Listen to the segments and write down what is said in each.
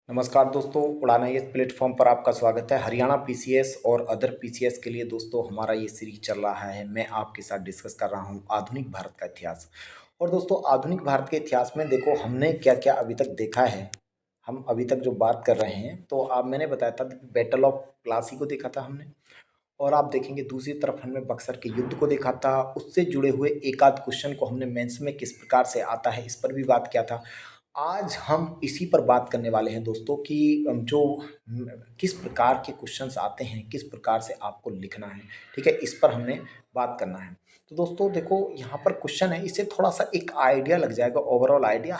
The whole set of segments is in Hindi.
नमस्कार दोस्तों, उड़ान इस प्लेटफॉर्म पर आपका स्वागत है। हरियाणा पीसीएस और अदर पीसीएस के लिए दोस्तों हमारा ये सीरीज चल रहा है। मैं आपके साथ डिस्कस कर रहा हूँ आधुनिक भारत का इतिहास। और दोस्तों आधुनिक भारत के इतिहास में देखो हमने क्या क्या अभी तक देखा है। हम अभी तक जो बात कर रहे हैं तो आप मैंने बताया था बैटल ऑफ प्लासी को देखा था हमने। और आप देखेंगे दूसरी तरफ हमने बक्सर के युद्ध को देखा था। उससे जुड़े हुए एक आध क्वेश्चन को हमने मेंस में किस प्रकार से आता है इस पर भी बात किया था। आज हम इसी पर बात करने वाले हैं दोस्तों कि किस प्रकार के क्वेश्चंस आते हैं, किस प्रकार से आपको लिखना है। ठीक है, इस पर हमने बात करना है। तो दोस्तों देखो यहाँ पर क्वेश्चन है, इससे थोड़ा सा एक आइडिया लग जाएगा, ओवरऑल आइडिया।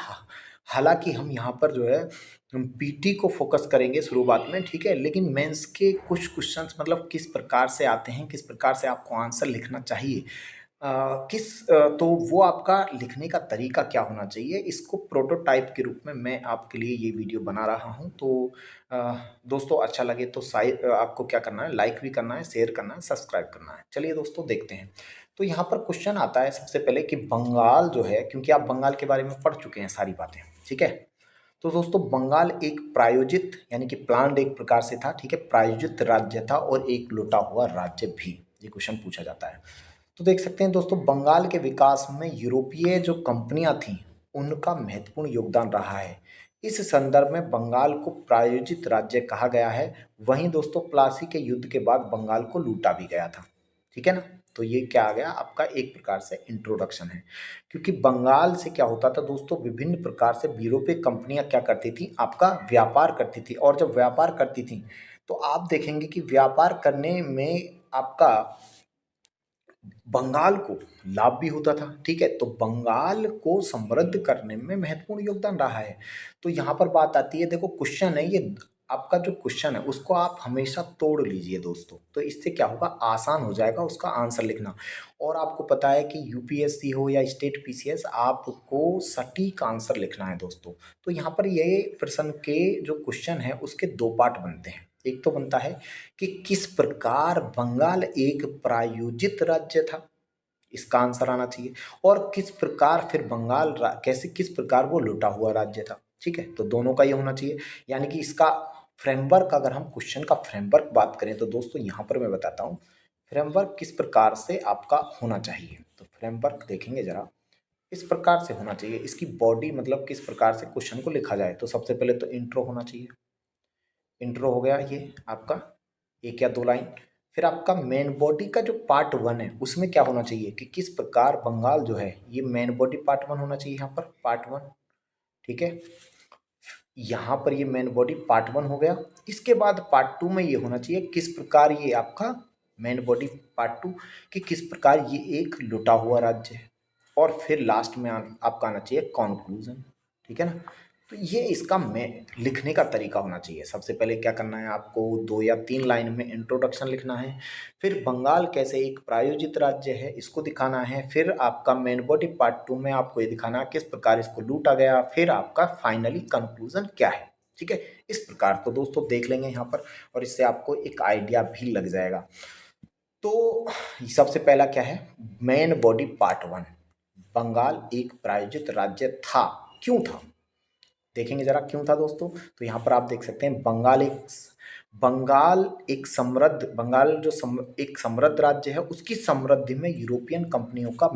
हालांकि हम यहाँ पर जो है पीटी को फोकस करेंगे शुरुआत में, ठीक है, लेकिन मेंस के कुछ क्वेश्चंस मतलब किस प्रकार से आते हैं, किस प्रकार से आपको आंसर लिखना चाहिए, तो वो आपका लिखने का तरीका क्या होना चाहिए, इसको प्रोटोटाइप के रूप में मैं आपके लिए ये वीडियो बना रहा हूँ। तो अ, दोस्तों अच्छा लगे तो आपको क्या करना है, लाइक भी करना है, शेयर करना है, सब्सक्राइब करना है। चलिए दोस्तों देखते हैं। तो यहाँ पर क्वेश्चन आता है सबसे पहले कि बंगाल जो है, क्योंकि आप बंगाल के बारे में पढ़ चुके हैं सारी बातें, ठीक है। तो दोस्तों बंगाल एक प्रायोजित यानी कि प्लान्ड एक प्रकार से था, ठीक है, प्रायोजित राज्य था और एक लुटा हुआ राज्य भी, ये क्वेश्चन पूछा जाता है। तो देख सकते हैं दोस्तों बंगाल के विकास में यूरोपीय जो कंपनियां थीं उनका महत्वपूर्ण योगदान रहा है। इस संदर्भ में बंगाल को प्रायोजित राज्य कहा गया है। वहीं दोस्तों प्लासी के युद्ध के बाद बंगाल को लूटा भी गया था, ठीक है ना। तो ये क्या आ गया आपका, एक प्रकार से इंट्रोडक्शन है। क्योंकि बंगाल से क्या होता था दोस्तों, विभिन्न प्रकार से यूरोपीय कंपनियां क्या करती थी, आपका व्यापार करती थी। और जब व्यापार करती थी तो आप देखेंगे कि व्यापार करने में आपका बंगाल को लाभ भी होता था, ठीक है। तो बंगाल को समृद्ध करने में महत्वपूर्ण योगदान रहा है। तो यहाँ पर बात आती है, देखो क्वेश्चन है ये, आपका जो क्वेश्चन है उसको आप हमेशा तोड़ लीजिए दोस्तों, तो इससे क्या होगा, आसान हो जाएगा उसका आंसर लिखना। और आपको पता है कि यूपीएससी हो या स्टेट पीसीएस, आपको सटीक आंसर लिखना है दोस्तों। तो यहाँ पर ये प्रश्न के जो क्वेश्चन है उसके दो पार्ट बनते हैं। एक तो बनता है कि किस प्रकार बंगाल एक प्रायोजित राज्य था, इसका आंसर आना चाहिए। और किस प्रकार फिर कैसे किस प्रकार वो लुटा हुआ राज्य था, ठीक है। तो दोनों का ये होना चाहिए, यानी कि इसका फ्रेमवर्क, अगर हम क्वेश्चन का फ्रेमवर्क बात करें तो दोस्तों यहाँ पर मैं बताता हूँ फ्रेमवर्क किस प्रकार से आपका होना चाहिए। तो फ्रेमवर्क देखेंगे जरा, इस प्रकार से होना चाहिए। इसकी बॉडी मतलब किस प्रकार से क्वेश्चन को लिखा जाए, तो सबसे पहले तो इंट्रो होना चाहिए। इंट्रो हो गया ये आपका, एक या दो लाइन। फिर आपका मेन बॉडी का जो पार्ट वन है उसमें क्या होना चाहिए कि किस प्रकार बंगाल जो है, ये मेन बॉडी पार्ट वन होना चाहिए, यहाँ पर पार्ट वन, ठीक है। यहाँ पर ये मेन बॉडी पार्ट वन हो गया। इसके बाद पार्ट टू में ये होना चाहिए किस प्रकार ये आपका मेन बॉडी पार्ट टू, कि किस प्रकार ये एक लुटा हुआ राज्य है। और फिर लास्ट में आपका आना चाहिए कॉन्क्लूजन, ठीक है ना। तो ये इसका में लिखने का तरीका होना चाहिए। सबसे पहले क्या करना है आपको, दो या तीन लाइन में इंट्रोडक्शन लिखना है। फिर बंगाल कैसे एक प्रायोजित राज्य है इसको दिखाना है। फिर आपका मेन बॉडी पार्ट टू में आपको ये दिखाना है किस प्रकार इसको लूटा गया। फिर आपका फाइनली कंक्लूजन क्या है, ठीक है। इस प्रकार तो दोस्तों देख लेंगे यहाँ पर, और इससे आपको एक आइडिया भी लग जाएगा। तो सबसे पहला क्या है, main body part one, Bengal एक प्रायोजित राज्य था। क्यों था, देखेंगे जरा क्यों था दोस्तों। तो यहाँ पर आप देख सकते हैं बंगाल जो एक समृद्ध राज्य है, उसकी समृद्धि में यूरोपियन कंपनियों का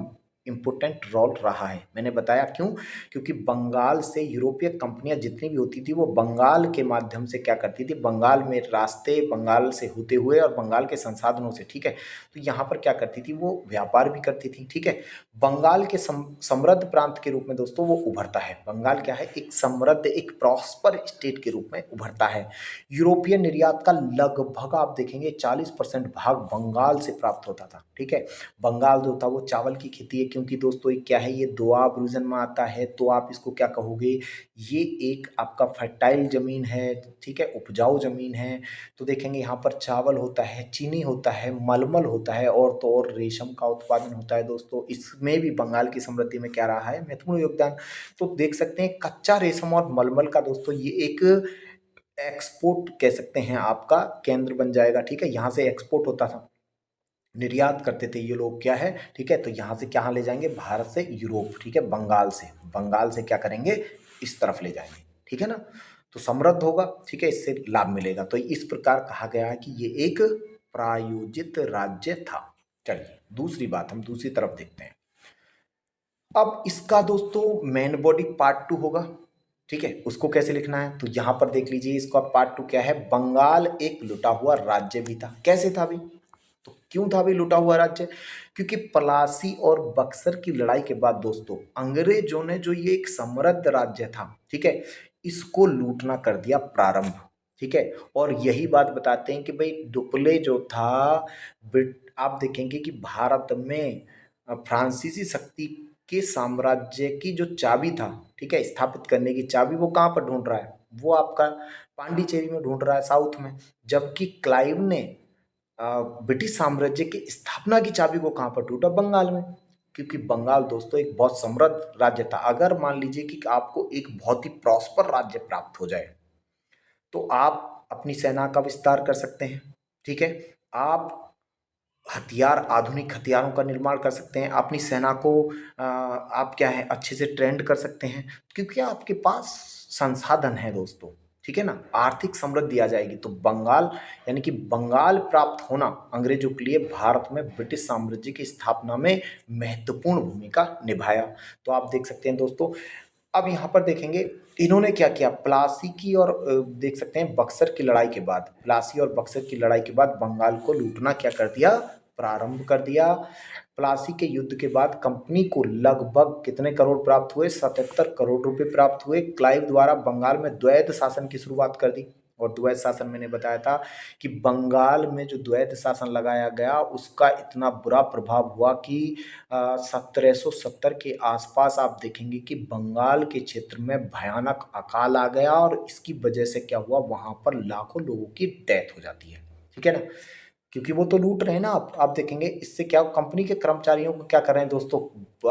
इम्पोर्टेंट रोल रहा है। मैंने बताया क्यों, क्योंकि बंगाल से यूरोपीय कंपनियां जितनी भी होती थी वो बंगाल के माध्यम से क्या करती थी, बंगाल में रास्ते बंगाल से होते हुए और बंगाल के संसाधनों से, ठीक है। तो यहाँ पर क्या करती थी, वो व्यापार भी करती थी, ठीक है। बंगाल के समृद्ध प्रांत के रूप में दोस्तों वो उभरता है। बंगाल क्या है, एक समृद्ध एक प्रॉस्पर स्टेट के रूप में उभरता है। यूरोपीय निर्यात का लगभग आप देखेंगे 40% भाग बंगाल से प्राप्त होता था, ठीक है। बंगाल जो था वो चावल की खेती है, क्योंकि दोस्तों ये क्या है, ये दोआब रीजन में आता है। तो आप इसको क्या कहोगे, ये एक आपका फर्टाइल जमीन है, ठीक है, उपजाऊ जमीन है। तो देखेंगे यहाँ पर चावल होता है, चीनी होता है, मलमल होता है, और तो और रेशम का उत्पादन होता है दोस्तों। इसमें भी बंगाल की समृद्धि में क्या रहा है, महत्वपूर्ण योगदान। तो देख सकते हैं कच्चा रेशम और मलमल का दोस्तों ये एक एक्सपोर्ट कह सकते हैं, आपका केंद्र बन जाएगा, ठीक है। यहाँ से एक्सपोर्ट होता था, निर्यात करते थे ये लोग, क्या है, ठीक है। तो यहाँ से क्या ले जाएंगे, भारत से यूरोप, ठीक है, बंगाल से क्या करेंगे, इस तरफ ले जाएंगे, ठीक है ना। तो समृद्ध होगा, ठीक है, इससे लाभ मिलेगा। तो इस प्रकार कहा गया है कि ये एक प्रायोजित राज्य था। चलिए दूसरी बात, हम दूसरी तरफ देखते हैं। अब इसका दोस्तों मेन बॉडी पार्ट टू होगा, ठीक है। उसको कैसे लिखना है, तो यहां पर देख लीजिए, इसका पार्ट टू क्या है, बंगाल एक लुटा हुआ राज्य भी था। कैसे था भाई, तो क्यों था भाई लुटा हुआ राज्य, क्योंकि पलासी और बक्सर की लड़ाई के बाद दोस्तों अंग्रेजों ने जो ये एक समृद्ध राज्य था, ठीक है, इसको लूटना कर दिया प्रारंभ, ठीक है। और यही बात बताते हैं कि भाई दुपले जो था, आप देखेंगे कि भारत में फ्रांसीसी शक्ति के साम्राज्य की जो चाबी था, ठीक है, स्थापित करने की चाबी, वो कहाँ पर ढूंढ रहा है, वो आपका पांडिचेरी में ढूंढ रहा है, साउथ में। जबकि क्लाइव ने ब्रिटिश साम्राज्य की स्थापना की चाबी को कहाँ पर ढूंढा, बंगाल में। क्योंकि बंगाल दोस्तों एक बहुत समृद्ध राज्य था। अगर मान लीजिए कि आपको एक बहुत ही प्रॉस्पर राज्य प्राप्त हो जाए, तो आप अपनी सेना का विस्तार कर सकते हैं, ठीक है। आप हथियार, आधुनिक हथियारों का निर्माण कर सकते हैं, अपनी सेना को आप क्या है अच्छे से ट्रेंड कर सकते हैं, क्योंकि आपके पास संसाधन है दोस्तों, ठीक है ना। आर्थिक समृद्धि आ जाएगी। तो बंगाल, यानी कि बंगाल प्राप्त होना अंग्रेजों के लिए भारत में ब्रिटिश साम्राज्य की स्थापना में महत्वपूर्ण भूमिका निभाया। तो आप देख सकते हैं दोस्तों। अब यहाँ पर देखेंगे इन्होंने क्या किया, प्लासी की और देख सकते हैं बक्सर की लड़ाई के बाद, प्लासी और बक्सर की लड़ाई के बाद बंगाल को लूटना क्या कर दिया, प्रारंभ कर दिया। प्लासी के युद्ध के बाद कंपनी को लगभग कितने करोड़ प्राप्त हुए, 77 करोड़ रुपए प्राप्त हुए। क्लाइव द्वारा बंगाल में द्वैध शासन की शुरुआत कर दी। और द्वैध शासन मैंने बताया था कि बंगाल में जो द्वैध शासन लगाया गया उसका इतना बुरा प्रभाव हुआ कि 1770 के आसपास आप देखेंगे कि बंगाल के क्षेत्र में भयानक अकाल आ गया, और इसकी वजह से क्या हुआ, वहां पर लाखों लोगों की डेथ हो जाती है, ठीक है ना। क्योंकि वो तो लूट रहे हैं ना। आप देखेंगे इससे क्या, कंपनी के कर्मचारियों को क्या कर रहे हैं दोस्तों,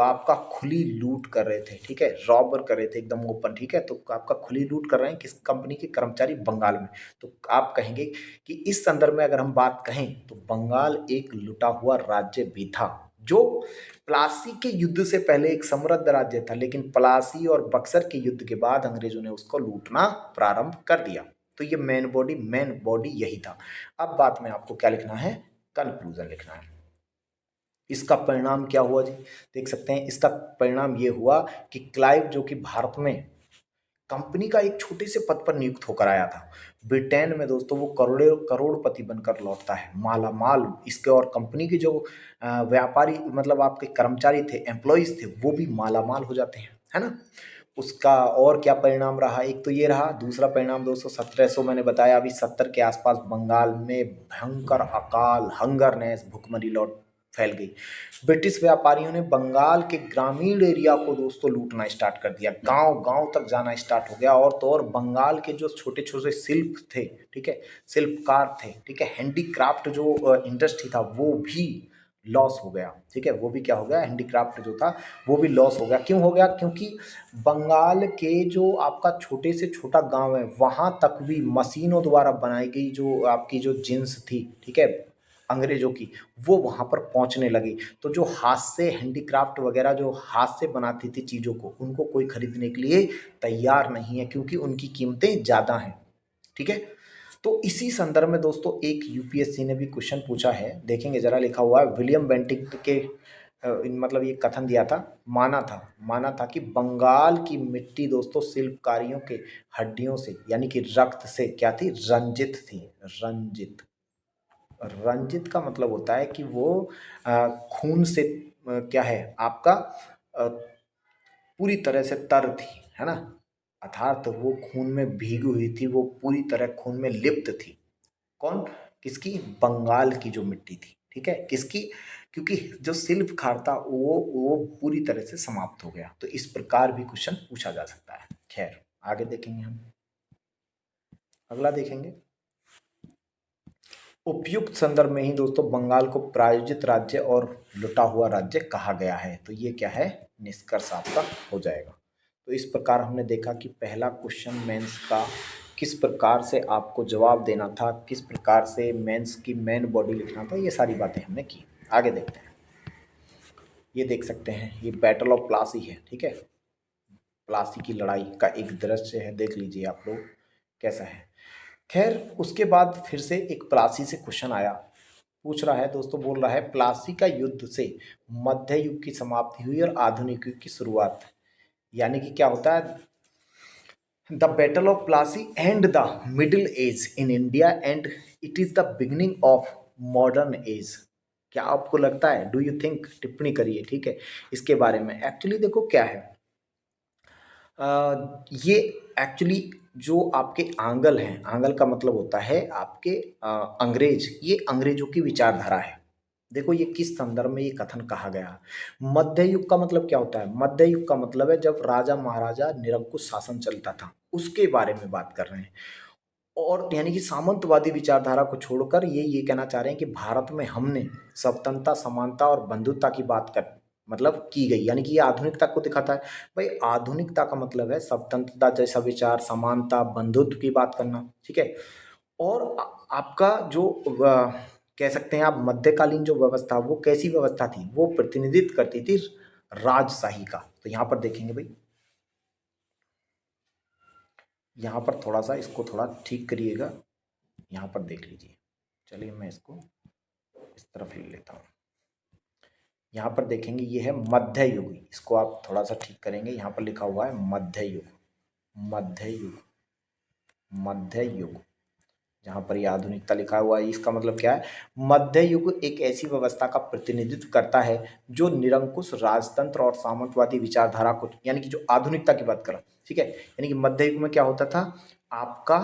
आपका खुली लूट कर रहे थे, ठीक है, रॉबर कर रहे थे एकदम ओपन, ठीक है। तो आपका खुली लूट कर रहे हैं किस कंपनी के कर्मचारी, बंगाल में। तो आप कहेंगे कि इस संदर्भ में अगर हम बात कहें तो बंगाल एक लुटा हुआ राज्य भी था, जो प्लासी के युद्ध से पहले एक समृद्ध राज्य था, लेकिन प्लासी और बक्सर के युद्ध के बाद अंग्रेजों ने उसको लूटना प्रारंभ कर दिया। तो ये मेन बॉडी यही था। अब बात में आपको क्या लिखना है, कंक्लूजन लिखना है। इसका परिणाम क्या हुआ जी, देख सकते हैं। इसका परिणाम ये हुआ कि क्लाइव, जो कि भारत में कंपनी का एक छोटे से पद पर नियुक्त होकर आया था, ब्रिटेन में दोस्तों वो करोड़पति बनकर लौटता है, माला माल। इसके और कंपनी के जो व्यापारी, मतलब आपके कर्मचारी थे, एम्प्लॉयज थे, वो भी माला माल हो जाते हैं, है ना। उसका और क्या परिणाम रहा, एक तो ये रहा। दूसरा परिणाम दोस्तों 1700 मैंने बताया अभी, 70 के आसपास बंगाल में भयंकर अकाल, हंगरनेस, भुखमरी लौट फैल गई। ब्रिटिश व्यापारियों ने बंगाल के ग्रामीण एरिया को दोस्तों लूटना स्टार्ट कर दिया, गांव गांव तक जाना स्टार्ट हो गया। और तो और बंगाल के जो छोटे छोटे शिल्प थे, ठीक है, शिल्पकार थे, ठीक है, हैंडीक्राफ्ट जो इंडस्ट्री था, वो भी लॉस हो गया, ठीक है। वो भी क्या हो गया, हैंडीक्राफ्ट जो था वो भी लॉस हो गया। क्यों हो गया, क्योंकि बंगाल के जो आपका छोटे से छोटा गांव है, वहां तक भी मशीनों द्वारा बनाई गई जो आपकी जो जींस थी, ठीक है, अंग्रेजों की, वो वहां पर पहुंचने लगी। तो जो हाथ से हैंडीक्राफ्ट वगैरह जो हाथ से बनाती थी चीज़ों को, उनको कोई खरीदने के लिए तैयार नहीं है, क्योंकि उनकी कीमतें ज़्यादा हैं, ठीक है। तो इसी संदर्भ में दोस्तों एक यूपीएससी ने भी क्वेश्चन पूछा है, देखेंगे जरा, लिखा हुआ है विलियम बेंटिक के मतलब ये कथन दिया था, माना था कि बंगाल की मिट्टी दोस्तों शिल्पकारियों के हड्डियों से, यानी कि रक्त से क्या थी, रंजित थी। रंजित, रंजित का मतलब होता है कि वो खून से क्या है आपका पूरी तरह से तर थी, है ना। अर्थात वो खून में भीगी हुई थी, वो पूरी तरह खून में लिप्त थी। कौन, किसकी, बंगाल की जो मिट्टी थी, ठीक है, किसकी, क्योंकि जो शिल्पकार था वो पूरी तरह से समाप्त हो गया। तो इस प्रकार भी क्वेश्चन पूछा जा सकता है। खैर आगे देखेंगे हम, अगला देखेंगे। उपयुक्त संदर्भ में ही दोस्तों बंगाल को प्रायोजित राज्य और लुटा हुआ राज्य कहा गया है। तो ये क्या है, निष्कर्ष आपका हो जाएगा। तो इस प्रकार हमने देखा कि पहला क्वेश्चन मेंस का किस प्रकार से आपको जवाब देना था, किस प्रकार से मेंस की मेन बॉडी लिखना था, ये सारी बातें हमने की। आगे देखते हैं। ये देख सकते हैं, ये बैटल ऑफ प्लासी है, ठीक है, प्लासी की लड़ाई का एक दृश्य है, देख लीजिए आप लोग। कैसा है। खैर उसके बाद फिर से एक प्लासी से क्वेश्चन आया, पूछ रहा है दोस्तों, बोल रहा है प्लासी का युद्ध से मध्य युग की समाप्ति हुई और आधुनिक युग की शुरुआत। यानी कि क्या होता है, the battle of Plassey and the middle age in India and it is the beginning of modern age. क्या आपको लगता है, डू यू थिंक, टिप्पणी करिए, ठीक है, इसके बारे में। एक्चुअली देखो क्या है, ये एक्चुअली जो आपके आंगल हैं, आंगल का मतलब होता है आपके अंग्रेज, ये अंग्रेजों की विचारधारा है। देखो ये किस संदर्भ में ये कथन कहा गया। मध्य युग का मतलब क्या होता है, मध्य युग का मतलब है जब राजा महाराजा निरंकुश शासन चलता था, उसके बारे में बात कर रहे हैं। और यानी कि सामंतवादी विचारधारा को छोड़कर ये कहना चाह रहे हैं कि भारत में हमने स्वतंत्रता, समानता और बंधुत्व की बात कर मतलब की गई, यानी कि ये आधुनिकता को दिखाता है। भाई आधुनिकता का मतलब है स्वतंत्रता जैसा विचार, समानता, बंधुत्व की बात करना, ठीक है। और आपका जो कह सकते हैं आप मध्यकालीन जो व्यवस्था, वो कैसी व्यवस्था थी, वो प्रतिनिधित्व करती थी राजशाही का। तो यहाँ पर देखेंगे भाई, यहाँ पर थोड़ा सा इसको थोड़ा ठीक करिएगा, यहाँ पर देख लीजिए। चलिए मैं इसको इस तरफ ले लेता हूँ। यहाँ पर देखेंगे ये है मध्य युग, इसको आप थोड़ा सा ठीक करेंगे। यहाँ पर लिखा हुआ है मध्य युग, मध्य युग, मध्य युग। जहाँ पर ये आधुनिकता लिखा हुआ है, इसका मतलब क्या है, मध्य युग एक ऐसी व्यवस्था का प्रतिनिधित्व करता है जो निरंकुश राजतंत्र और सामंतवादी विचारधारा को, यानी कि जो आधुनिकता की बात करें, ठीक है, यानी कि मध्य युग में क्या होता था, आपका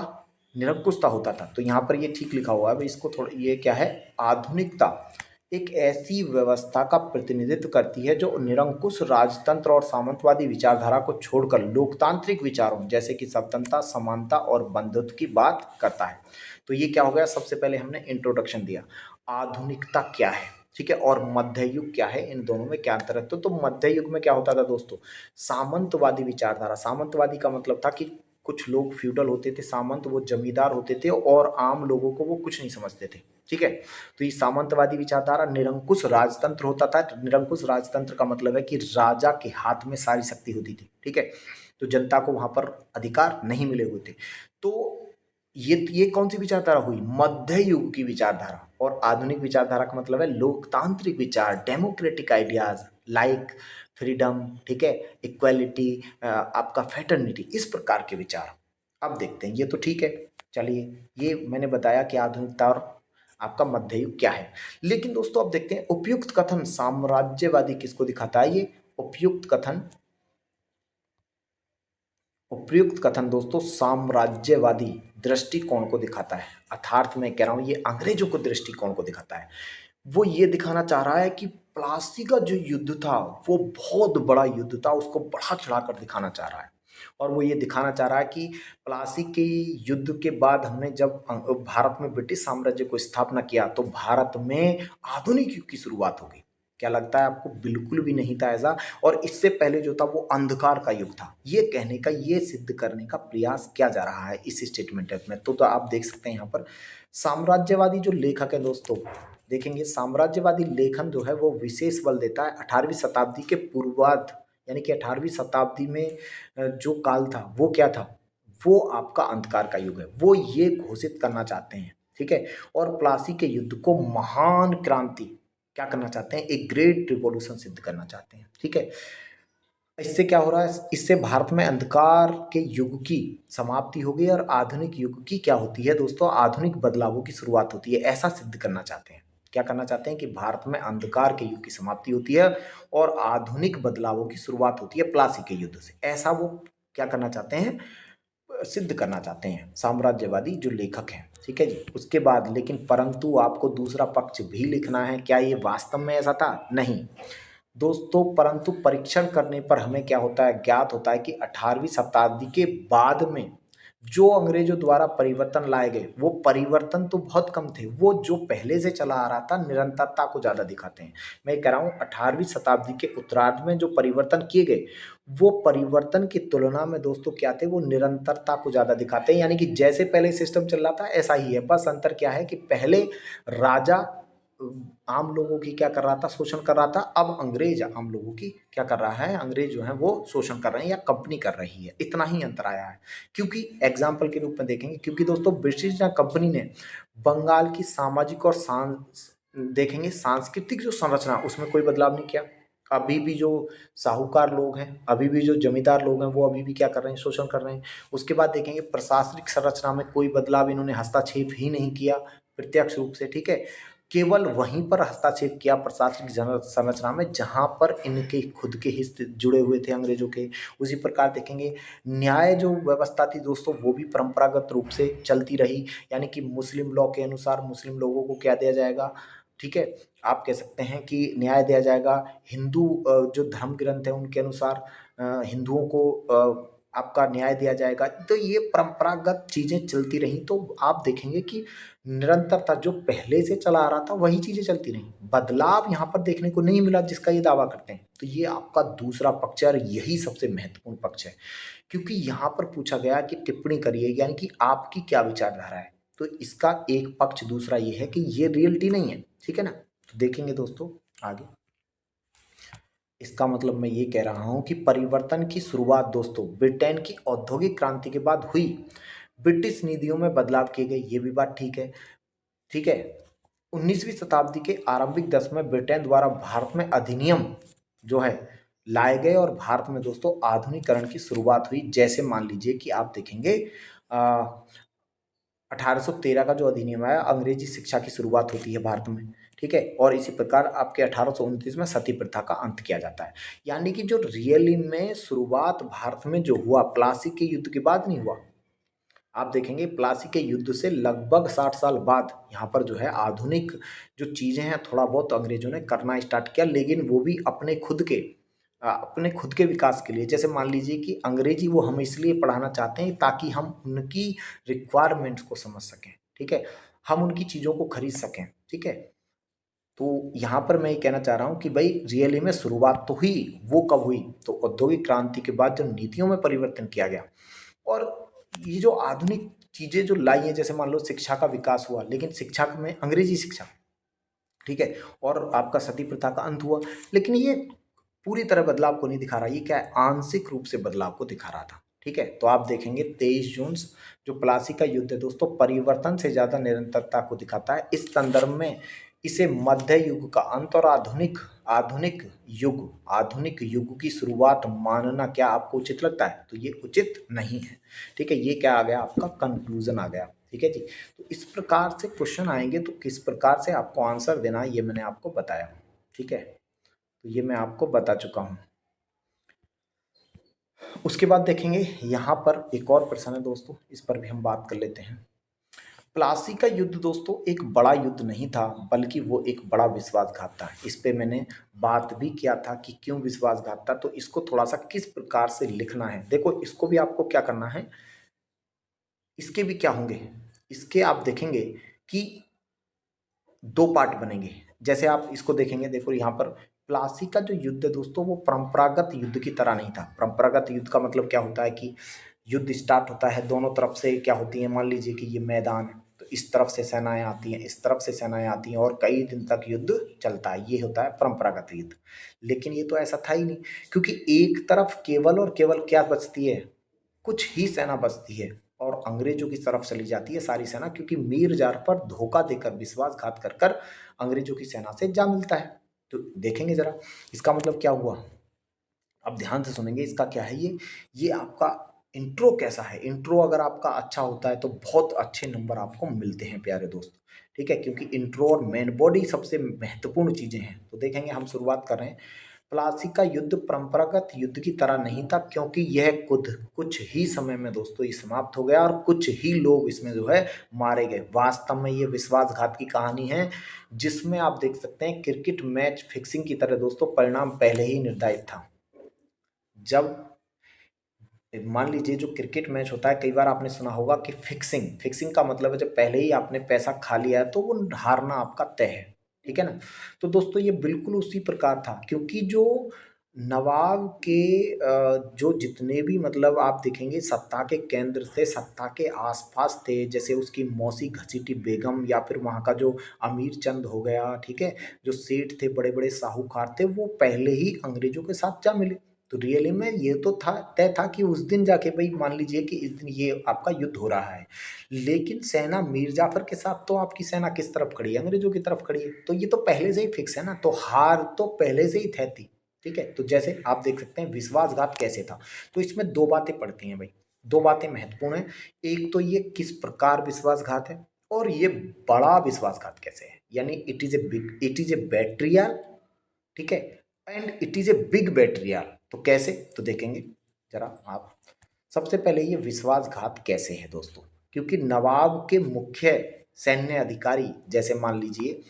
निरंकुशता होता था। तो यहाँ पर ये ठीक लिखा हुआ है, इसको थोड़ा, ये क्या है, आधुनिकता एक ऐसी व्यवस्था का प्रतिनिधित्व करती है जो निरंकुश राजतंत्र और सामंतवादी विचारधारा को छोड़कर लोकतांत्रिक विचारों जैसे कि स्वतंत्रता, समानता और बंधुत्व की बात करता है। तो ये क्या हो गया, सबसे पहले हमने इंट्रोडक्शन दिया, आधुनिकता क्या है, ठीक है, और मध्य युग क्या है, इन दोनों में क्या अंतर है। तो मध्य युग में क्या होता था दोस्तों, सामंतवादी विचारधारा। सामंतवादी का मतलब था कि कुछ लोग फ्यूडल होते थे, सामंत वो जमींदार होते थे और आम लोगों को वो कुछ नहीं समझते थे, ठीक है। तो ये सामंतवादी विचारधारा, निरंकुश राजतंत्र होता था। निरंकुश राजतंत्र का मतलब है कि राजा के हाथ में सारी शक्ति होती थी, ठीक है, तो जनता को वहां पर अधिकार नहीं मिले हुए थे। तो ये कौन सी विचारधारा हुई, मध्य युग की विचारधारा। और आधुनिक विचारधारा का मतलब है लोकतांत्रिक विचार, डेमोक्रेटिक आइडियाज लाइक फ्रीडम, ठीक है, इक्वालिटी, आपका फैटर्निटी, इस प्रकार के विचार। अब देखते हैं, ये तो ठीक है, चलिए ये मैंने बताया कि आधुनिकता और आपका मध्य युग क्या है। लेकिन दोस्तों अब देखते हैं उपयुक्त कथन साम्राज्यवादी किसको दिखाता है। ये उपयुक्त कथन, उपयुक्त कथन दोस्तों साम्राज्यवादी दृष्टिकोण को दिखाता है। अर्थात मैं कह रहा हूं ये अंग्रेजों को दृष्टिकोण को दिखाता है। वो ये दिखाना चाह रहा है कि प्लासी का जो युद्ध था वो बहुत बड़ा युद्ध था, उसको बढ़ा चढ़ा कर दिखाना चाह रहा है। और वो ये दिखाना चाह रहा है कि प्लासी के युद्ध के बाद हमने जब भारत में ब्रिटिश साम्राज्य को स्थापना किया तो भारत में आधुनिक युग की शुरुआत हो गई। क्या लगता है आपको, बिल्कुल भी नहीं था ऐसा। और इससे पहले जो था वो अंधकार का युग था। ये कहने का, ये सिद्ध करने का प्रयास किया जा रहा है इस स्टेटमेंट में। तो आप देख सकते हैं यहाँ पर साम्राज्यवादी जो लेखक है दोस्तों, देखेंगे साम्राज्यवादी लेखन जो है वो विशेष बल देता है 18वीं शताब्दी के पूर्वार्ध, यानी कि 18वीं शताब्दी में जो काल था वो क्या था, वो आपका अंधकार का युग है। वो ये घोषित करना चाहते हैं, ठीक है, और प्लासी के युद्ध को महान क्रांति क्या करना चाहते हैं, एक ग्रेट रिवॉल्यूशन सिद्ध करना चाहते हैं, ठीक है। इससे क्या हो रहा है, इससे भारत में अंधकार के युग की समाप्ति होगी और आधुनिक युग की क्या होती है दोस्तों, आधुनिक बदलावों की शुरुआत होती है। ऐसा सिद्ध करना चाहते हैं, क्या करना चाहते हैं कि भारत में अंधकार के युग की समाप्ति होती है और आधुनिक बदलावों की शुरुआत होती है प्लासी के युद्ध से। ऐसा वो क्या करना चाहते हैं, सिद्ध करना चाहते हैं साम्राज्यवादी जो लेखक हैं, ठीक है जी। उसके बाद लेकिन परंतु आपको दूसरा पक्ष भी लिखना है। क्या ये वास्तव में ऐसा था, नहीं दोस्तों, परंतु परीक्षण करने पर हमें क्या होता है, ज्ञात होता है कि 18वीं शताब्दी के बाद में जो अंग्रेजों द्वारा परिवर्तन लाए गए वो परिवर्तन तो बहुत कम थे, वो जो पहले से चला आ रहा था निरंतरता को ज़्यादा दिखाते हैं। मैं कह रहा हूँ 18वीं शताब्दी के उत्तरार्ध में जो परिवर्तन किए गए वो परिवर्तन की तुलना में दोस्तों क्या थे, वो निरंतरता को ज़्यादा दिखाते हैं। यानी कि जैसे पहले सिस्टम चल रहा था ऐसा ही है, बस अंतर क्या है कि पहले राजा आम लोगों की क्या कर रहा था, शोषण कर रहा था। अब अंग्रेज आम लोगों की क्या कर रहा है, अंग्रेज जो है वो शोषण कर रहे हैं या कंपनी कर रही है, इतना ही अंतर आया है। क्योंकि एग्जाम्पल के रूप में देखेंगे, क्योंकि दोस्तों ब्रिटिश कंपनी ने बंगाल की सामाजिक और देखेंगे सांस्कृतिक जो संरचना उसमें कोई बदलाव नहीं किया। अभी भी जो साहूकार लोग हैं, अभी भी जो जमींदार लोग हैं, वो अभी भी क्या कर रहे हैं, शोषण कर रहे हैं। उसके बाद देखेंगे प्रशासनिक संरचना में कोई बदलाव इन्होंने हस्तक्षेप ही नहीं किया प्रत्यक्ष रूप से, ठीक है। केवल वहीं पर हस्तक्षेप किया प्रशासनिक संरचना में जहां पर इनके खुद के हित जुड़े हुए थे अंग्रेजों के। उसी प्रकार देखेंगे न्याय जो व्यवस्था थी दोस्तों, वो भी परंपरागत रूप से चलती रही। यानी कि मुस्लिम लॉ के अनुसार मुस्लिम लोगों को क्या दिया जाएगा, ठीक है, आप कह सकते हैं कि न्याय दिया जाएगा। हिंदू जो धर्म ग्रंथ है उनके अनुसार हिंदुओं को आपका न्याय दिया जाएगा। तो ये परंपरागत चीजें चलती रहीं। तो आप देखेंगे कि निरंतरता जो पहले से चला आ रहा था वही चीजें चलती रहीं, बदलाव यहाँ पर देखने को नहीं मिला जिसका ये दावा करते हैं। तो ये आपका दूसरा पक्ष है और यही सबसे महत्वपूर्ण पक्ष है, क्योंकि यहाँ पर पूछा गया कि टिप्पणी करिए, यानी कि आपकी क्या विचारधारा है। तो इसका एक पक्ष दूसरा ये है कि ये रियलिटी नहीं है, ठीक है ना। तो देखेंगे दोस्तों आगे, इसका मतलब मैं ये कह रहा हूं कि परिवर्तन की शुरुआत दोस्तों ब्रिटेन की औद्योगिक क्रांति के बाद हुई। ब्रिटिश नीतियों में बदलाव किए गए, ये भी बात ठीक है, ठीक है। 19वीं शताब्दी के आरंभिक दशक में ब्रिटेन द्वारा भारत में अधिनियम जो है लाए गए और भारत में दोस्तों आधुनिकरण की शुरुआत हुई। जैसे मान लीजिए कि आप देखेंगे 1813 का जो अधिनियम है, अंग्रेजी शिक्षा की शुरुआत होती है भारत में, ठीक है। और इसी प्रकार आपके 1829 में सती प्रथा का अंत किया जाता है। यानी कि जो रियली में शुरुआत भारत में जो हुआ प्लासी के युद्ध के बाद नहीं हुआ। आप देखेंगे प्लासी के युद्ध से लगभग 60 साल बाद यहाँ पर जो है आधुनिक जो चीज़ें हैं थोड़ा बहुत अंग्रेजों ने करना स्टार्ट किया, लेकिन वो भी अपने खुद के विकास के लिए। जैसे मान लीजिए कि अंग्रेजी वो हम इसलिए पढ़ाना चाहते हैं ताकि हम उनकी रिक्वायरमेंट्स को समझ सकें, ठीक है, हम उनकी चीज़ों को खरीद सकें, ठीक है। तो यहाँ पर मैं ये कहना चाह रहा हूँ कि भाई रियली में शुरुआत तो हुई, वो कब हुई, तो औद्योगिक क्रांति के बाद जब नीतियों में परिवर्तन किया गया और ये जो आधुनिक चीज़ें जो लाई हैं, जैसे मान लो शिक्षा का विकास हुआ, लेकिन शिक्षा में अंग्रेजी शिक्षा, ठीक है, और आपका सती प्रथा का अंत हुआ। लेकिन ये पूरी तरह बदलाव को नहीं दिखा रहा, ये क्या है, आंशिक रूप से बदलाव को दिखा रहा था, ठीक है। तो आप देखेंगे 23 जून जो प्लासी का युद्ध है दोस्तों, परिवर्तन से ज्यादा निरंतरता को दिखाता है। इस संदर्भ में इसे मध्य युग का अंत और आधुनिक युग की शुरुआत मानना क्या आपको उचित लगता है? तो ये उचित नहीं है, ठीक है। ये क्या आ गया, आपका कंक्लूजन आ गया, ठीक है जी। तो इस प्रकार से क्वेश्चन आएंगे तो किस प्रकार से आपको आंसर देना है ये मैंने आपको बताया, ठीक है। तो ये मैं आपको बता चुका हूँ। उसके बाद देखेंगे यहाँ पर एक और प्रश्न है दोस्तों, इस पर भी हम बात कर लेते हैं। प्लासी का युद्ध दोस्तों एक बड़ा युद्ध नहीं था, बल्कि वो एक बड़ा विश्वासघात था। इस पे मैंने बात भी किया था कि क्यों विश्वासघात था। तो इसको थोड़ा सा किस प्रकार से लिखना है, देखो इसको भी आपको क्या करना है, इसके भी क्या होंगे, इसके आप देखेंगे कि दो पार्ट बनेंगे। जैसे आप इसको देखेंगे, देखो यहाँ पर प्लासी का जो युद्ध है दोस्तों वो परंपरागत युद्ध की तरह नहीं था। परंपरागत युद्ध का मतलब क्या होता है कि युद्ध स्टार्ट होता है, दोनों तरफ से क्या होती है, मान लीजिए कि ये मैदान है तो इस तरफ से सेनाएं आती हैं, इस तरफ से सेनाएं आती हैं और कई दिन तक युद्ध चलता है, ये होता है परंपरागत युद्ध। लेकिन ये तो ऐसा था ही नहीं, क्योंकि एक तरफ केवल और केवल क्या बचती है, कुछ ही सेना बचती है और अंग्रेजों की तरफ चली जाती है सारी सेना, क्योंकि मीर जार पर धोखा देकर विश्वासघात कर कर अंग्रेजों की सेना से जा मिलता है। तो देखेंगे जरा इसका मतलब क्या हुआ, अब ध्यान से सुनेंगे इसका क्या है। ये आपका इंट्रो कैसा है, इंट्रो अगर आपका अच्छा होता है तो बहुत अच्छे नंबर आपको मिलते हैं प्यारे दोस्त, ठीक है। क्योंकि इंट्रो और मेन बॉडी सबसे महत्वपूर्ण चीजें हैं। तो देखेंगे हम शुरुआत कर रहे हैं। प्लासी का युद्ध परंपरागत युद्ध की तरह नहीं था, क्योंकि यह खुद कुछ ही समय में दोस्तों ये समाप्त हो गया और कुछ ही लोग इसमें जो है मारे गए। वास्तव में ये विश्वासघात की कहानी है, जिसमें आप देख सकते हैं क्रिकेट मैच फिक्सिंग की तरह दोस्तों परिणाम पहले ही निर्धारित था। जब मान लीजिए जो क्रिकेट मैच होता है, कई बार आपने सुना होगा कि फिक्सिंग का मतलब है जब पहले ही आपने पैसा खा लिया है तो वो हारना आपका तय है, ठीक है ना। तो दोस्तों ये बिल्कुल उसी प्रकार था, क्योंकि जो नवाब के जो जितने भी मतलब आप देखेंगे सत्ता के केंद्र थे, सत्ता के आसपास थे, जैसे उसकी मौसी घसीटी बेगम या फिर वहाँ का जो अमीर चंद हो गया, ठीक है, जो सेठ थे, बड़े बड़े साहूकार थे, वो पहले ही अंग्रेजों के साथ जा मिले। तो रियली में ये तो था, तय था कि उस दिन जाके भाई मान लीजिए कि इस दिन ये आपका युद्ध हो रहा है। लेकिन सेना मीर जाफर के साथ तो आपकी सेना किस तरफ खड़ी है? अंग्रेजों की तरफ खड़ी है। तो ये तो पहले से ही फिक्स है ना, तो हार तो पहले से ही तय थी। ठीक है, तो जैसे आप देख सकते हैं विश्वासघात कैसे था। तो इसमें दो बातें पड़ती हैं भाई, दो बातें महत्वपूर्ण हैं। एक तो ये किस प्रकार विश्वासघात है, और ये बड़ा विश्वासघात कैसे है, यानी इट इज ए बैट्रियल, ठीक है, and it is a big betrayal. तो कैसे, तो देखेंगे जरा आप। सबसे पहले ये विश्वासघात कैसे है दोस्तों, क्योंकि नवाब के मुख्य सैन्य अधिकारी, जैसे मान लीजिए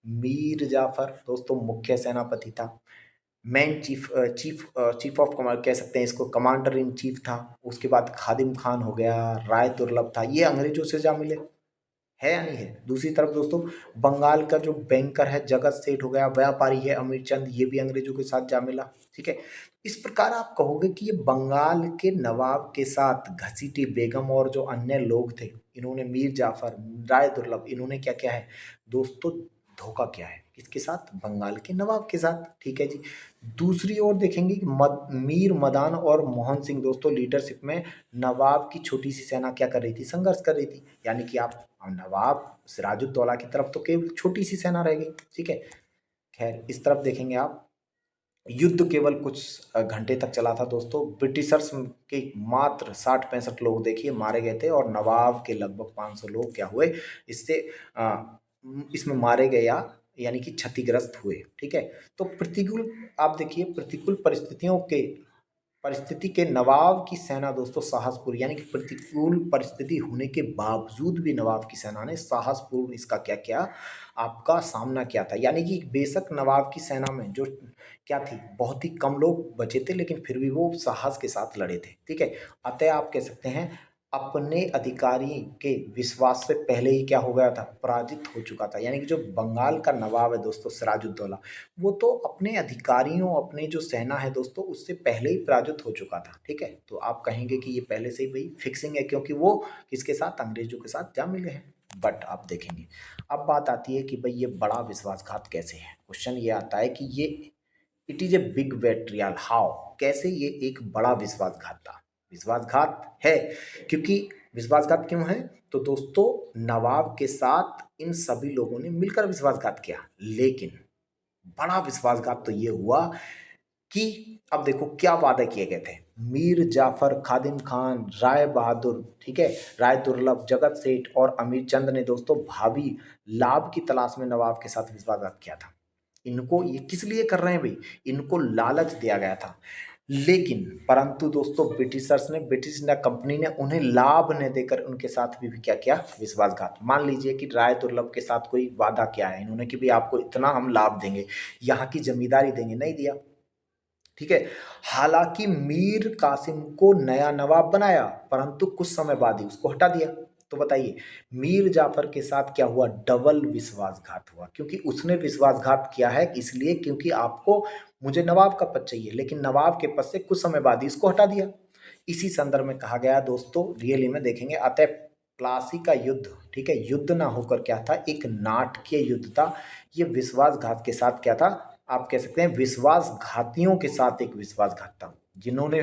मीर जाफर दोस्तों मुख्य सेनापति था, मैन चीफ ऑफ कमांड कह सकते हैं इसको, कमांडर इन चीफ था। उसके बाद खादिम खान हो गया, राय दुर्लभ था, ये अंग्रेजों से जा मिले, है या नहीं है। दूसरी तरफ दोस्तों बंगाल का जो बैंकर है जगत सेठ हो गया, व्यापारी है अमीर चंद, ये भी अंग्रेजों के साथ जा मिला। ठीक है, इस प्रकार आप कहोगे कि ये बंगाल के नवाब के साथ घसीटी बेगम और जो अन्य लोग थे, इन्होंने मीर जाफर, राय दुर्लभ, इन्होंने क्या किया है दोस्तों, धोखा किया है किसके साथ, बंगाल के नवाब के साथ। ठीक है जी। दूसरी ओर देखेंगे कि मीर मदान और मोहन सिंह दोस्तों लीडरशिप में नवाब की छोटी सी सेना क्या कर रही थी, संघर्ष कर रही थी। यानी कि आप नवाब सिराजुद्दौला की तरफ तो केवल छोटी सी सेना रह गई। ठीक है, खैर इस तरफ देखेंगे आप, युद्ध केवल कुछ घंटे तक चला था दोस्तों। ब्रिटिशर्स के मात्र 60-65 लोग देखिए मारे गए थे, और नवाब के लगभग 500 लोग क्या हुए इससे इसमें मारे गए, या यानी कि क्षतिग्रस्त हुए। ठीक है, तो प्रतिकूल, आप देखिए प्रतिकूल परिस्थिति के नवाब की सेना दोस्तों साहसपूर्ण, यानी कि प्रतिकूल परिस्थिति होने के बावजूद भी नवाब की सेना ने साहसपूर्ण इसका क्या किया, आपका सामना किया था। यानी कि बेशक नवाब की सेना में जो क्या थी, बहुत ही कम लोग बचे थे, लेकिन फिर भी वो साहस के साथ लड़े थे। ठीक है, अतः आप कह सकते हैं अपने अधिकारी के विश्वास से पहले ही क्या हो गया था, पराजित हो चुका था। यानी कि जो बंगाल का नवाब है दोस्तों सिराजुद्दौला, वो तो अपने अधिकारियों, अपने जो सेना है दोस्तों, उससे पहले ही पराजित हो चुका था। ठीक है, तो आप कहेंगे कि ये पहले से ही भाई फिक्सिंग है, क्योंकि वो किसके साथ, अंग्रेजों के साथ जा मिले हैं। बट आप देखेंगे अब बात आती है कि भाई ये बड़ा विश्वासघात कैसे है। क्वेश्चन ये आता है कि ये it is a big betrayal how, कैसे ये एक बड़ा विश्वासघात था। विश्वासघात है क्योंकि, विश्वासघात क्यों है, तो दोस्तों नवाब के साथ इन सभी लोगों ने मिलकर विश्वासघात किया, लेकिन बड़ा विश्वासघात तो ये हुआ कि अब देखो क्या वादे किए गए थे। मीर जाफर, खादिम खान, राय बहादुर, ठीक है, राय दुर्लभ, जगत सेठ और अमीर चंद ने दोस्तों भावी लाभ की तलाश में नवाब के साथ विश्वासघात किया था। इनको ये किस लिए कर रहे हैं भाई, इनको लालच दिया गया था। लेकिन परंतु दोस्तों ब्रिटिशर्स ने, ब्रिटिश कंपनी ने उन्हें लाभ न देकर उनके साथ भी क्या किया, विश्वासघात। मान लीजिए कि राय दुर्लभ के साथ कोई वादा किया है इन्होंने कि भाई आपको इतना हम लाभ देंगे, यहाँ की जमींदारी देंगे, नहीं दिया। ठीक है, हालांकि मीर कासिम को नया नवाब बनाया, परंतु कुछ समय बाद ही उसको हटा दिया। तो बताइए मीर जाफर के साथ क्या हुआ, डबल विश्वासघात हुआ, क्योंकि उसने विश्वासघात किया है इसलिए क्योंकि आपको, मुझे नवाब का पद चाहिए, लेकिन नवाब के पद से कुछ समय बाद ही इसको हटा दिया। इसी संदर्भ में कहा गया दोस्तों, रियली में देखेंगे, अतः प्लासी का युद्ध, ठीक है, युद्ध ना होकर क्या था, एक नाटकीय युद्ध था। ये विश्वासघात के साथ क्या था, आप कह सकते हैं विश्वासघातियों के साथ एक विश्वासघात था। जिन्होंने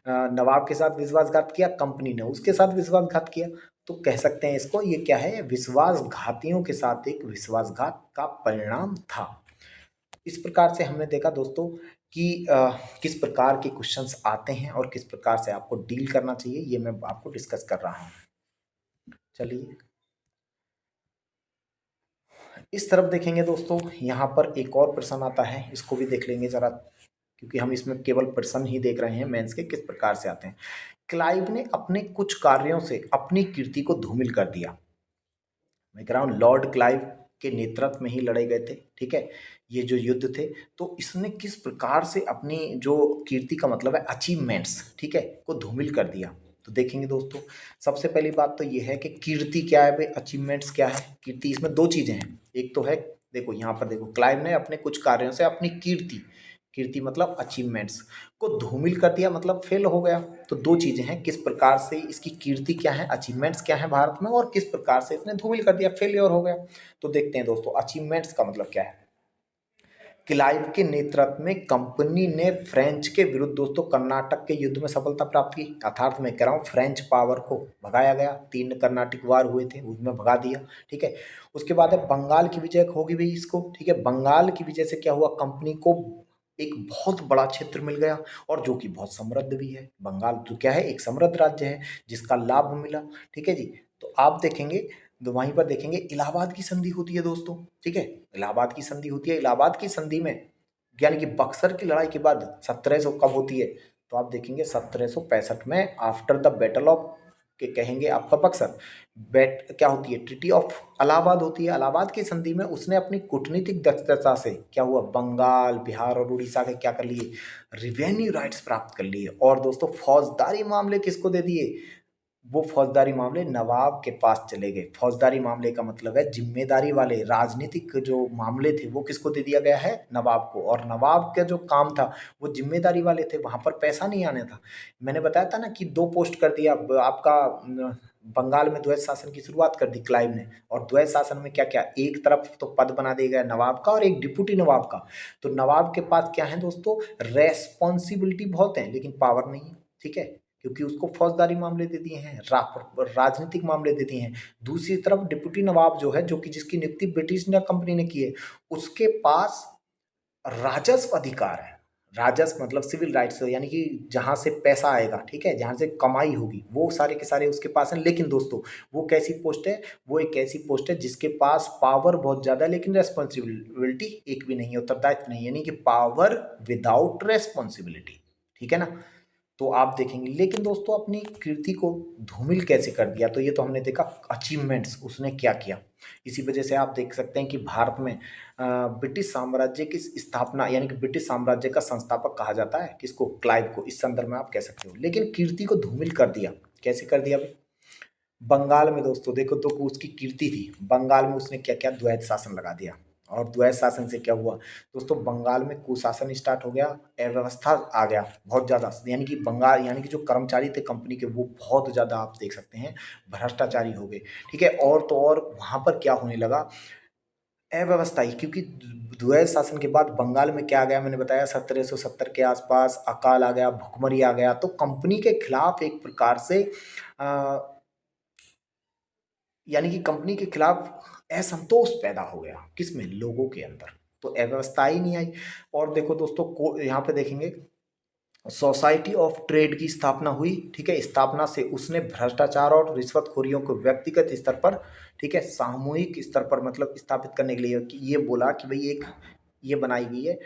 नवाब के साथ विश्वासघात किया, कंपनी ने उसके साथ विश्वासघात किया, तो कह सकते हैं इसको, ये क्या है, विश्वासघातियों के साथ एक विश्वासघात का परिणाम था। इस प्रकार से हमने देखा दोस्तों कि किस प्रकार के क्वेश्चंस आते हैं और किस प्रकार से आपको डील करना चाहिए, ये मैं आपको डिस्कस कर रहा हूँ। चलिए इस तरफ देखेंगे दोस्तों, यहाँ पर एक और प्रश्न आता है, इसको भी देख लेंगे जरा, क्योंकि हम इसमें केवल प्रश्न ही देख रहे हैं मेंस के किस प्रकार से आते हैं। क्लाइव ने अपने कुछ कार्यों से अपनी कीर्ति को धूमिल कर दिया। मैं कह रहा हूँ लॉर्ड क्लाइव के नेतृत्व में ही लड़े गए थे। ठीक है, ये जो युद्ध थे, तो इसने किस प्रकार से अपनी जो कीर्ति का मतलब है अचीवमेंट्स, ठीक है, को धूमिल कर दिया। तो देखेंगे दोस्तों, सबसे पहली बात तो ये है कि कीर्ति क्या है भाई, अचीवमेंट्स क्या है। कीर्ति, इसमें दो चीजें हैं, एक तो है, देखो यहाँ पर देखो, क्लाइव ने अपने कुछ कार्यों से अपनी कीर्ति कीर्ति मतलब अचीवमेंट्स को धूमिल कर दिया, मतलब फेल हो गया। तो दो चीजें हैं, किस प्रकार से इसकी कीर्ति क्या है, अचीवमेंट्स क्या है भारत में, और किस प्रकार से इसने धूमिल कर दिया, फेलियर हो गया। तो देखते हैं दोस्तों, अचीवमेंट्स का मतलब क्या है। क्लाइव के नेतृत्व में कंपनी ने फ्रेंच के विरुद्ध दोस्तों कर्नाटक के युद्ध में सफलता प्राप्त की। अर्थात मैं कह रहा हूँ फ्रेंच पावर को भगाया गया, 3 कर्नाटिक वार हुए थे उसमें भगा दिया, ठीक है। उसके बाद है बंगाल की विजय होगी भाई इसको, ठीक है। बंगाल की विजय से क्या हुआ, कंपनी को एक बहुत बड़ा क्षेत्र मिल गया, और जो कि बहुत समृद्ध भी है। बंगाल तो क्या है, एक समृद्ध राज्य है जिसका लाभ मिला, ठीक है जी। तो आप देखेंगे, तो वहीं पर देखेंगे इलाहाबाद की संधि होती है दोस्तों, ठीक है। इलाहाबाद की संधि होती है, इलाहाबाद की संधि में यानी कि बक्सर की लड़ाई के बाद 1700 कब होती है, तो आप देखेंगे 1765 में आफ्टर द बैटल ऑफ के कहेंगे आपका बक्सर, बैट क्या होती है, ट्रीटी ऑफ इलाहाबाद होती है। इलाहाबाद की संधि में उसने अपनी कूटनीतिक दक्षता से क्या हुआ, बंगाल, बिहार और उड़ीसा के क्या कर लिए, रिवेन्यू राइट्स प्राप्त कर लिए। और दोस्तों फौजदारी मामले किसको दे दिए, वो फौजदारी मामले नवाब के पास चले गए। फौजदारी मामले का मतलब है जिम्मेदारी वाले राजनीतिक जो मामले थे वो किसको दे दिया गया है, नवाब को। और नवाब का जो काम था वो जिम्मेदारी वाले थे, वहां पर पैसा नहीं आने था। मैंने बताया था ना कि 2 पोस्ट कर दिया आपका बंगाल में द्वैत शासन की शुरुआत कर दी क्लाइव ने। और द्वैत शासन में क्या क्या, एक तरफ तो पद बना दिया गया नवाब का और एक डिप्टी नवाब का। तो नवाब के पास क्या है दोस्तों, रेस्पॉन्सिबिलिटी बहुत है लेकिन पावर नहीं है, ठीक है, क्योंकि उसको फौजदारी मामले दे दिए हैं, राजनीतिक मामले दे दिए हैं। दूसरी तरफ डिप्टी नवाब जो है, जो कि जिसकी नियुक्ति ब्रिटिश ने कंपनी ने की है, उसके पास राजस्व अधिकार है। राजस्व मतलब सिविल राइट्स, यानी कि जहां से पैसा आएगा, ठीक है, जहां से कमाई होगी, वो सारे के सारे उसके पास हैं। लेकिन दोस्तों वो कैसी पोस्ट है, वो एक ऐसी पोस्ट है जिसके पास पावर बहुत ज्यादा है लेकिन रेस्पॉन्सिबिलिटी एक भी नहीं है, उत्तरदायित्व नहीं, यानी कि पावर विदाउट रेस्पॉन्सिबिलिटी, ठीक है ना। तो आप देखेंगे, लेकिन दोस्तों अपनी कीर्ति को धूमिल कैसे कर दिया, तो ये तो हमने देखा अचीवमेंट्स उसने क्या किया। इसी वजह से आप देख सकते हैं कि भारत में ब्रिटिश साम्राज्य की स्थापना, यानी कि ब्रिटिश साम्राज्य का संस्थापक कहा जाता है किसको, क्लाइव को, इस संदर्भ में आप कह सकते हो। लेकिन कीर्ति को धूमिल कर दिया, कैसे कर दिया भाई, बंगाल में दोस्तों देखो तो उसकी कीर्ति थी, बंगाल में उसने क्या किया, द्वैत शासन लगा दिया। और द्वैत शासन से क्या हुआ दोस्तों, बंगाल में कुशासन स्टार्ट हो गया, अव्यवस्था आ गया बहुत ज़्यादा, यानी कि बंगाल, यानी कि जो कर्मचारी थे कंपनी के वो बहुत ज़्यादा आप देख सकते हैं भ्रष्टाचारी हो गए, ठीक है। और तो और वहाँ पर क्या होने लगा, अव्यवस्था ही, क्योंकि द्वैत शासन के बाद बंगाल में क्या आ गया, मैंने बताया 1770 के आसपास अकाल आ गया, भुखमरी आ गया। तो कंपनी के खिलाफ एक प्रकार से यानी कि कंपनी के खिलाफ असंतोष पैदा हो गया, किसमें, लोगों के अंदर। तो अव्यवस्था ही नहीं आई। और देखो दोस्तों को यहाँ पे देखेंगे सोसाइटी ऑफ ट्रेड की स्थापना हुई, ठीक है। स्थापना से उसने भ्रष्टाचार और रिश्वतखोरियों को व्यक्तिगत स्तर पर, ठीक है, सामूहिक स्तर पर मतलब स्थापित करने के लिए कि ये बोला कि भाई एक ये बनाई गई है,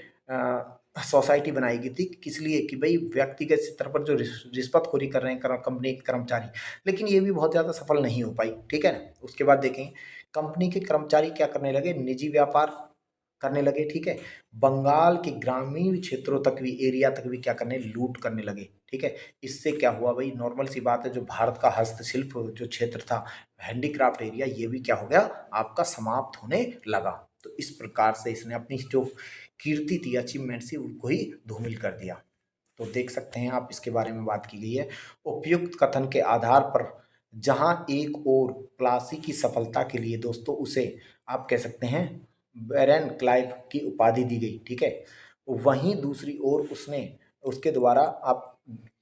सोसाइटी बनाई गई थी, किस लिए कि भाई व्यक्तिगत स्तर पर जो रिश्वतखोरी कर रहे हैं कंपनी के कर्मचारी। लेकिन ये भी बहुत ज़्यादा सफल नहीं हो पाई, ठीक है ना। उसके बाद देखें कंपनी के कर्मचारी क्या करने लगे, निजी व्यापार करने लगे, ठीक है। बंगाल के ग्रामीण क्षेत्रों तक भी, एरिया तक भी क्या करने, लूट करने लगे, ठीक है। इससे क्या हुआ भाई, नॉर्मल सी बात है, जो भारत का हस्तशिल्प जो क्षेत्र था, हैंडीक्राफ्ट एरिया, ये भी क्या हो गया आपका, समाप्त होने लगा। तो इस प्रकार से इसने अपनी जो कीर्ति थी, अचीवमेंट थी, उसको ही धूमिल कर दिया। तो देख सकते हैं आप, इसके बारे में बात की गई है। उपयुक्त कथन के आधार पर जहां एक और प्लासी की सफलता के लिए दोस्तों उसे आप कह सकते हैं बैरन क्लाइव की उपाधि दी गई, ठीक है। वहीं दूसरी ओर उसने उसके द्वारा आप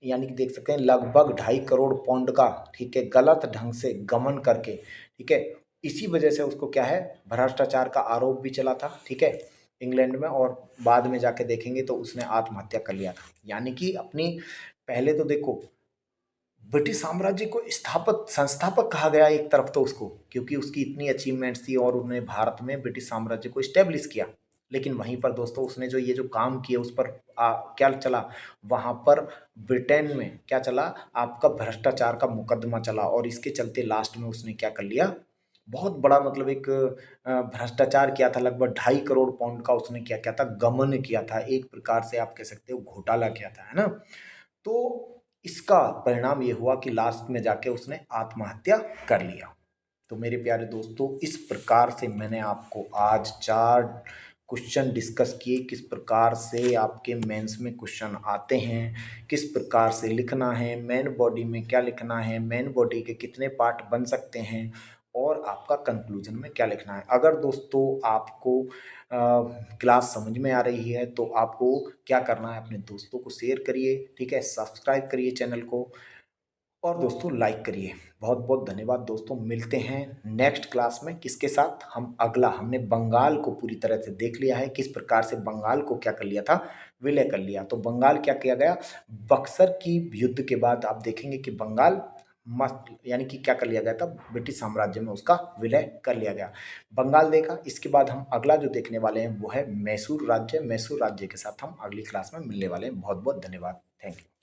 यानी कि देख सकते हैं लगभग 2.5 करोड़ पाउंड का, ठीक है, गलत ढंग से गमन करके, ठीक है, इसी वजह से उसको क्या है, भ्रष्टाचार का आरोप भी चला था, ठीक है, इंग्लैंड में। और बाद में जाके देखेंगे तो उसने आत्महत्या कर लिया था। यानी कि अपनी, पहले तो देखो ब्रिटिश साम्राज्य को स्थापक संस्थापक कहा गया एक तरफ तो उसको, क्योंकि उसकी इतनी अचीवमेंट्स थी और उन्होंने भारत में ब्रिटिश साम्राज्य को स्टेब्लिश किया। लेकिन वहीं पर दोस्तों उसने जो ये जो काम किया उस पर क्या चला, वहाँ पर ब्रिटेन में क्या चला, आपका भ्रष्टाचार का मुकदमा चला। और इसके चलते लास्ट में उसने क्या कर लिया, बहुत बड़ा मतलब एक भ्रष्टाचार किया था, लगभग 2.5 करोड़ पाउंड का उसने क्या किया था, गमन किया था, एक प्रकार से आप कह सकते हो घोटाला किया था, है ना। तो इसका परिणाम ये हुआ कि लास्ट में जाके उसने आत्महत्या कर लिया। तो मेरे प्यारे दोस्तों, इस प्रकार से मैंने आपको आज 4 क्वेश्चन डिस्कस किए, किस प्रकार से आपके मेंस में क्वेश्चन आते हैं, किस प्रकार से लिखना है, मेन बॉडी में क्या लिखना है, मेन बॉडी के कितने पार्ट बन सकते हैं और आपका कंक्लूजन में क्या लिखना है। अगर दोस्तों आपको क्लास समझ में आ रही है तो आपको क्या करना है, अपने दोस्तों को शेयर करिए, ठीक है, सब्सक्राइब करिए चैनल को और दोस्तों लाइक करिए। बहुत बहुत धन्यवाद दोस्तों, मिलते हैं नेक्स्ट क्लास में। किसके साथ? हम अगला, हमने बंगाल को पूरी तरह से देख लिया है, किस प्रकार से बंगाल को क्या कर लिया था, विलय कर लिया। तो बंगाल क्या किया गया, बक्सर की युद्ध के बाद आप देखेंगे कि बंगाल मस्त यानी कि क्या कर लिया गया था, ब्रिटिश साम्राज्य में उसका विलय कर लिया गया। बंगाल देखा, इसके बाद हम अगला जो देखने वाले हैं वो है मैसूर राज्य। मैसूर राज्य के साथ हम अगली क्लास में मिलने वाले हैं। बहुत बहुत धन्यवाद, थैंक यू।